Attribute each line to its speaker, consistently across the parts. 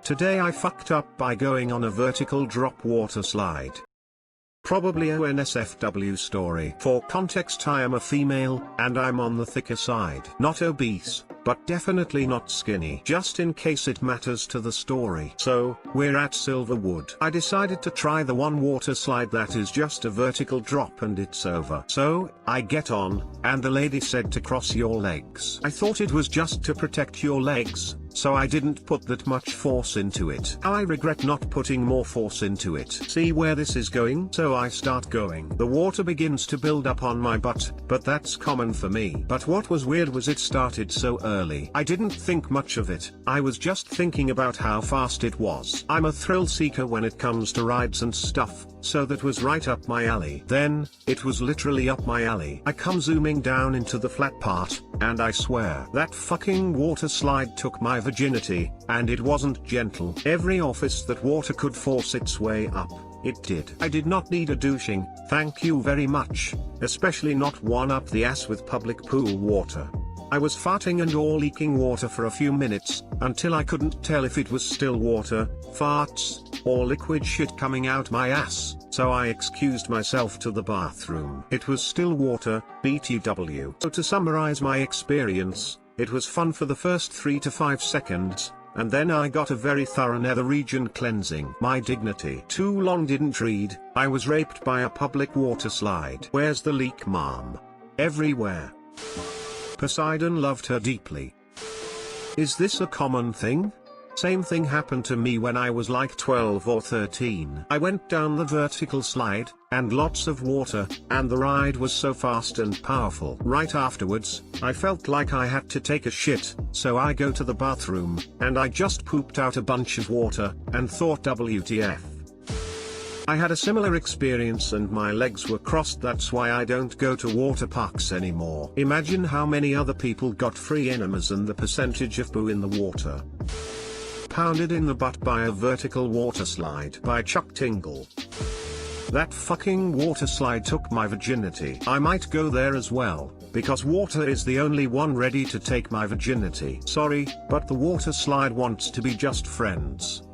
Speaker 1: Today I fucked up by going on a vertical drop water slide. Probably a NSFW story. For context, I am a female, and I'm on the thicker side. Not obese, but definitely not skinny. Just in case it matters to the story. So, we're at Silverwood. I decided to try the one water slide that is just a vertical drop and it's over. So, I get on, and the lady said to cross your legs. I thought it was just to protect your legs, so I didn't put that much force into it. I regret not putting more force into it. See where this is going? So I start going. The water begins to build up on my butt, but that's common for me. But what was weird was it started so early. I didn't think much of it. I was just thinking about how fast it was. I'm a thrill seeker when it comes to rides and stuff, so that was right up my alley. Then, it was literally up my alley. I come zooming down into the flat part, and I swear that fucking water slide took my virginity, and it wasn't gentle. Every orifice that water could force its way up, it did. I did not need a douching, thank you very much, especially not one up the ass with public pool water. I was farting and or leaking water for a few minutes, until I couldn't tell if it was still water, farts, or liquid shit coming out my ass, so I excused myself to the bathroom. It was still water, BTW. So to summarize my experience, it was fun for the first 3 to 5 seconds, and then I got a very thorough nether region cleansing. My dignity. Too long didn't read. I was raped by a public water slide. Where's the leak, mom? Everywhere. Poseidon loved her deeply. Is this a common thing? Same thing happened to me when I was like 12 or 13. I went down the vertical slide, and lots of water, and the ride was so fast and powerful. Right afterwards, I felt like I had to take a shit, so I go to the bathroom, and I just pooped out a bunch of water, and thought WTF. I had a similar experience and my legs were crossed. That's why I don't go to water parks anymore. Imagine how many other people got free enemas and the percentage of poo in the water. Pounded in the butt by a vertical water slide by Chuck Tingle. That fucking water slide took my virginity. I might go there as well, because water is the only one ready to take my virginity. Sorry, but the water slide wants to be just friends.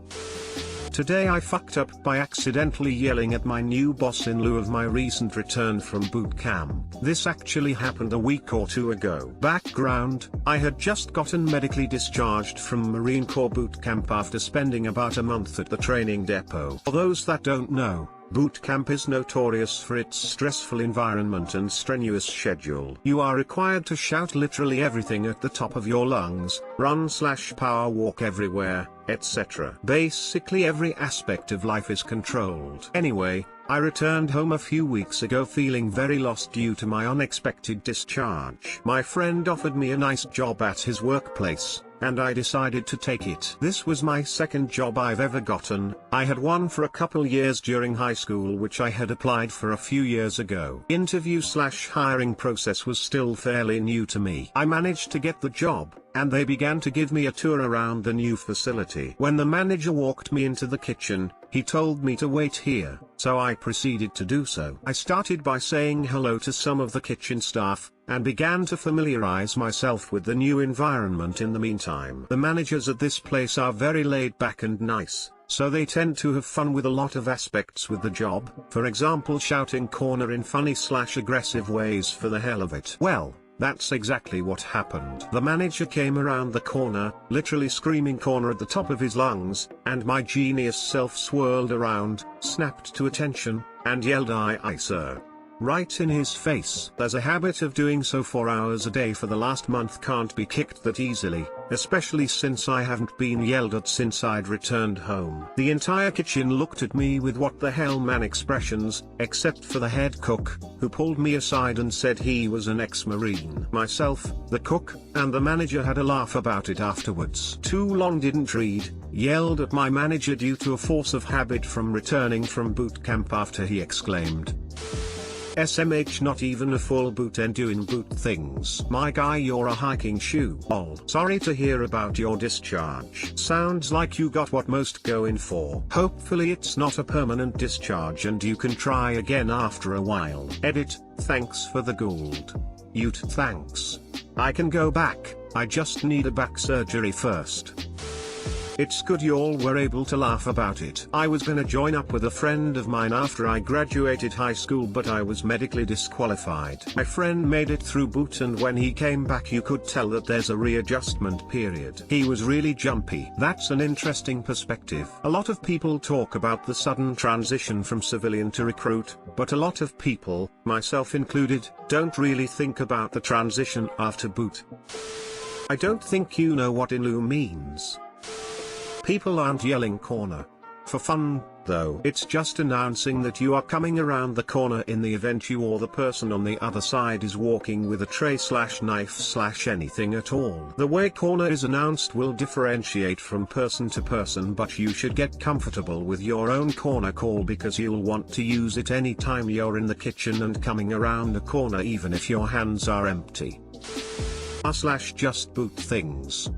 Speaker 1: Today I fucked up by accidentally yelling at my new boss in lieu of my recent return from boot camp. This actually happened a week or 2 ago. Background, I had just gotten medically discharged from Marine Corps boot camp after spending about a month at the training depot. For those that don't know, boot camp is notorious for its stressful environment and strenuous schedule. You are required to shout literally everything at the top of your lungs, run/power walk everywhere, etc. Basically every aspect of life is controlled. Anyway, I returned home a few weeks ago feeling very lost due to my unexpected discharge. My friend offered me a nice job at his workplace, and I decided to take it. This was my second job I've ever gotten. I had one for a couple years during high school which I had applied for a few years ago. Interview/hiring process was still fairly new to me. I managed to get the job, and they began to give me a tour around the new facility. When the manager walked me into the kitchen, he told me to wait here, so I proceeded to do so. I started by saying hello to some of the kitchen staff, and began to familiarize myself with the new environment. In the meantime, the managers at this place are very laid back and nice, so they tend to have fun with a lot of aspects with the job, for example shouting corner in funny/aggressive ways for the hell of it. Well, that's exactly what happened. The manager came around the corner, literally screaming corner at the top of his lungs, and my genius self swirled around, snapped to attention, and yelled "Aye, sir." Right in his face. There's a habit of doing so 4 hours a day for the last month. Can't be kicked that easily, especially since I haven't been yelled at since I'd returned home. The entire kitchen looked at me with what the hell man expressions, except for the head cook, who pulled me aside and said he was an ex-Marine. Myself, the cook, and the manager had a laugh about it afterwards. Too long didn't read, yelled at my manager due to a force of habit from returning from boot camp after he exclaimed, "SMH, not even a full boot and doing boot things. My guy, you're a hiking shoe. Lol. Sorry to hear about your discharge. Sounds like you got what most go in for. Hopefully it's not a permanent discharge and you can try again after a while. Edit, thanks for the gold. Ute, thanks. I can go back, I just need a back surgery first." It's good you all were able to laugh about it. I was gonna join up with a friend of mine after I graduated high school, but I was medically disqualified. My friend made it through boot, and when he came back you could tell that there's a readjustment period. He was really jumpy. That's an interesting perspective. A lot of people talk about the sudden transition from civilian to recruit, but a lot of people, myself included, don't really think about the transition after boot. I don't think you know what INLU means. People aren't yelling corner for fun, though. It's just announcing that you are coming around the corner in the event you or the person on the other side is walking with a tray/knife/anything at all. The way corner is announced will differentiate from person to person, but you should get comfortable with your own corner call because you'll want to use it anytime you're in the kitchen and coming around a corner, even if your hands are empty. /just boot things.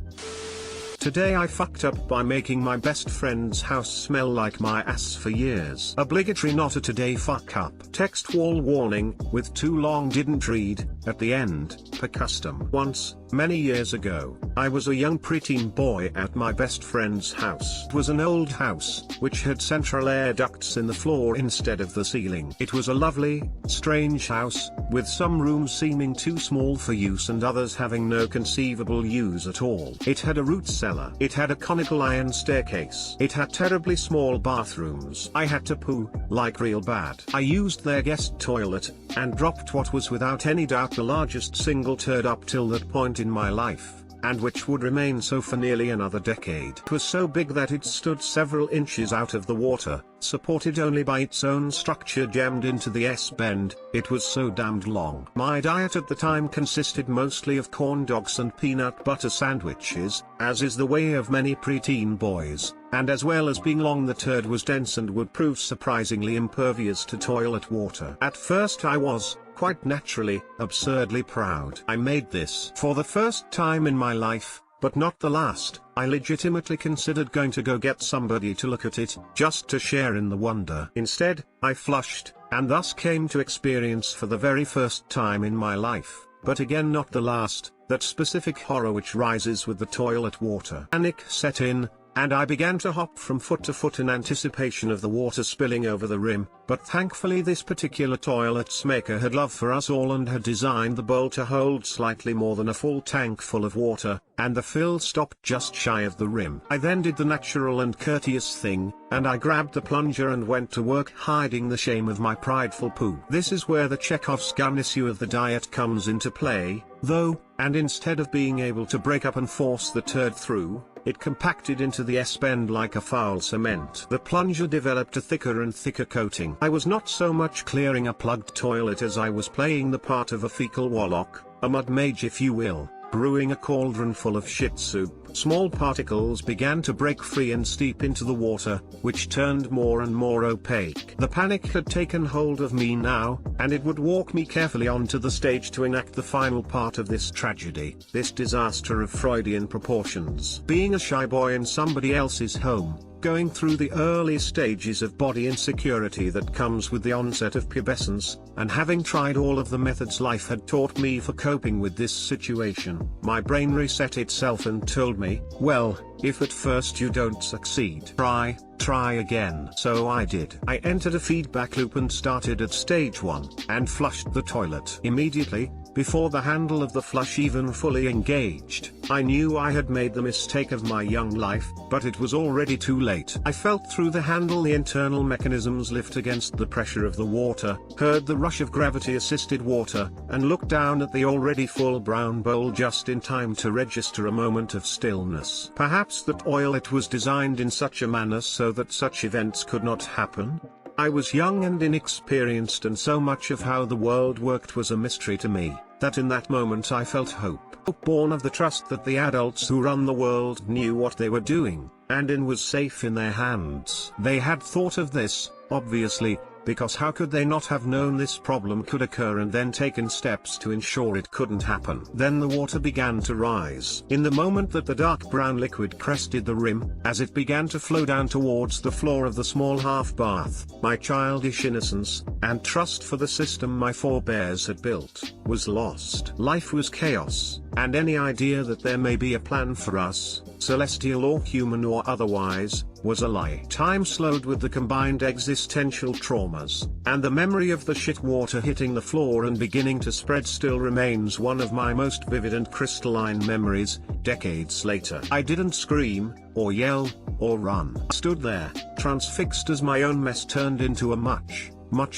Speaker 1: Today I fucked up by making my best friend's house smell like my ass for years. Obligatory not a today fuck up. Text wall warning, with too long didn't read, at the end, per custom. Once, many years ago, I was a young preteen boy at my best friend's house. It was an old house, which had central air ducts in the floor instead of the ceiling. It was a lovely, strange house, with some rooms seeming too small for use and others having no conceivable use at all. It had a root cellar. It had a conical iron staircase. It had terribly small bathrooms. I had to poo, like real bad. I used their guest toilet, and dropped what was without any doubt the largest single turd up till that point in my life, and which would remain so for nearly another decade. It was so big that it stood several inches out of the water, supported only by its own structure jammed into the S-bend. It was so damned long. My diet at the time consisted mostly of corn dogs and peanut butter sandwiches, as is the way of many preteen boys, and as well as being long, the turd was dense and would prove surprisingly impervious to toilet water. At first I was, quite naturally, absurdly proud. I made this for the first time in my life, but not the last. I legitimately considered going to go get somebody to look at it, just to share in the wonder. Instead, I flushed, and thus came to experience for the very first time in my life, but again not the last, that specific horror which rises with the toilet water. Panic set in, and I began to hop from foot to foot in anticipation of the water spilling over the rim, but thankfully this particular toilet's maker had love for us all and had designed the bowl to hold slightly more than a full tank full of water, and the fill stopped just shy of the rim. I then did the natural and courteous thing, and I grabbed the plunger and went to work hiding the shame of my prideful poo. This is where the Chekhov's gun issue of the diet comes into play, though, and instead of being able to break up and force the turd through, it compacted into the S-bend like a foul cement. The plunger developed a thicker and thicker coating. I was not so much clearing a plugged toilet as I was playing the part of a fecal warlock, a mud mage if you will, brewing a cauldron full of shit soup. Small particles began to break free and steep into the water, which turned more and more opaque. The panic had taken hold of me now, and it would walk me carefully onto the stage to enact the final part of this tragedy, this disaster of Freudian proportions. Being a shy boy in somebody else's home, going through the early stages of body insecurity that comes with the onset of pubescence, and having tried all of the methods life had taught me for coping with this situation, my brain reset itself and told me, well, if at first you don't succeed, try again. So I did. I entered a feedback loop and started at stage 1, and flushed the toilet. Immediately, before the handle of the flush even fully engaged, I knew I had made the mistake of my young life, but it was already too late. I felt through the handle the internal mechanisms lift against the pressure of the water, heard the rush of gravity-assisted water, and looked down at the already full brown bowl just in time to register a moment of stillness. Perhaps the toilet was designed in such a manner so that such events could not happen? I was young and inexperienced, and so much of how the world worked was a mystery to me, that in that moment I felt hope born of the trust that the adults who run the world knew what they were doing, and was safe in their hands. They had thought of this, obviously, because how could they not have known this problem could occur and then taken steps to ensure it couldn't happen? Then the water began to rise. In the moment that the dark brown liquid crested the rim, as it began to flow down towards the floor of the small half bath, my childish innocence, and trust for the system my forebears had built, was lost. Life was chaos, and any idea that there may be a plan for us, celestial or human or otherwise, was a lie. Time slowed with the combined existential traumas, and the memory of the shit water hitting the floor and beginning to spread still remains one of my most vivid and crystalline memories, decades later. I didn't scream, or yell, or run. I stood there, transfixed as my own mess turned into a much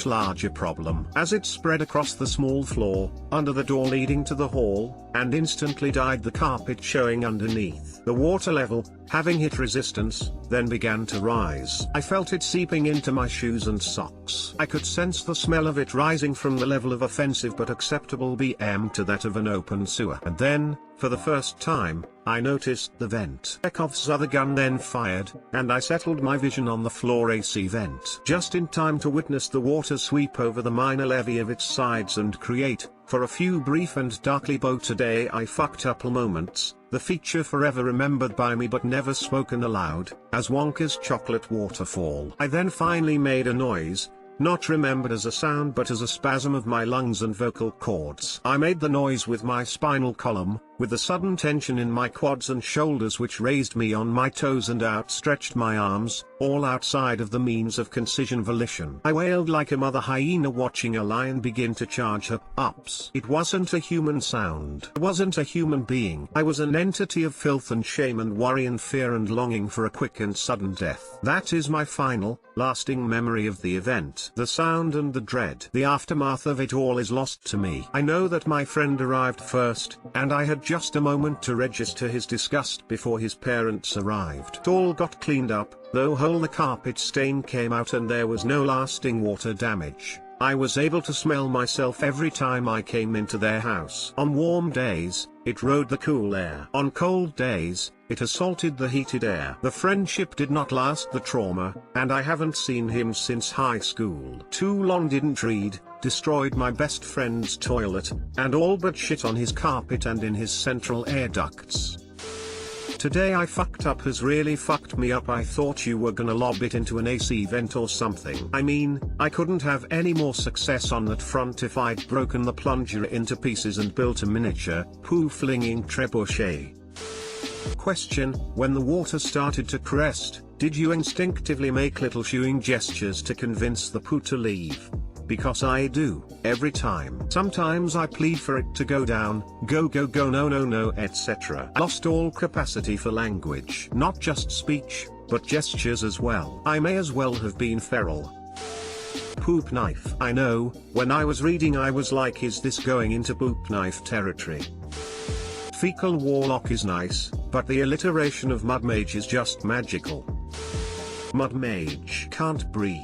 Speaker 1: larger problem. As it spread across the small floor, under the door leading to the hall, and instantly dyed the carpet showing underneath. The water level, having hit resistance, then began to rise. I felt it seeping into my shoes and socks. I could sense the smell of it rising from the level of offensive but acceptable BM to that of an open sewer. And then, for the first time, I noticed the vent. Chekhov's other gun then fired, and I settled my vision on the floor AC vent. Just in time to witness the water sweep over the minor levee of its sides and create, for a few brief and darkly bow today I fucked up moments, the feature forever remembered by me but never spoken aloud, as Wonka's chocolate waterfall. I then finally made a noise, not remembered as a sound but as a spasm of my lungs and vocal cords. I made the noise with my spinal column, with the sudden tension in my quads and shoulders which raised me on my toes and outstretched my arms, all outside of the means of concision volition. I wailed like a mother hyena watching a lion begin to charge her pups. It wasn't a human sound. I wasn't a human being. I was an entity of filth and shame and worry and fear and longing for a quick and sudden death. That is my final, lasting memory of the event. The sound and the dread. The aftermath of it all is lost to me. I know that my friend arrived first, and I had just a moment to register his disgust before his parents arrived. It all got cleaned up, though whole the carpet stain came out and there was no lasting water damage. I was able to smell myself every time I came into their house. On warm days, it rode the cool air. On cold days, it assaulted the heated air. The friendship did not last the trauma, and I haven't seen him since high school. Too long didn't read, destroyed my best friend's toilet, and all but shit on his carpet and in his central air ducts. Today I fucked up has really fucked me up. I thought you were gonna lob it into an AC vent or something. I mean, I couldn't have any more success on that front if I'd broken the plunger into pieces and built a miniature, poo-flinging trebuchet. Question: when the water started to crest, did you instinctively make little shooing gestures to convince the poo to leave? Because I do, every time. Sometimes I plead for it to go down, go no, etc. I lost all capacity for language. Not just speech, but gestures as well. I may as well have been feral. Poop knife. I know, when I was reading I was like, is this going into poop knife territory? Fecal warlock is nice, but the alliteration of mud mage is just magical. Mud mage can't breathe.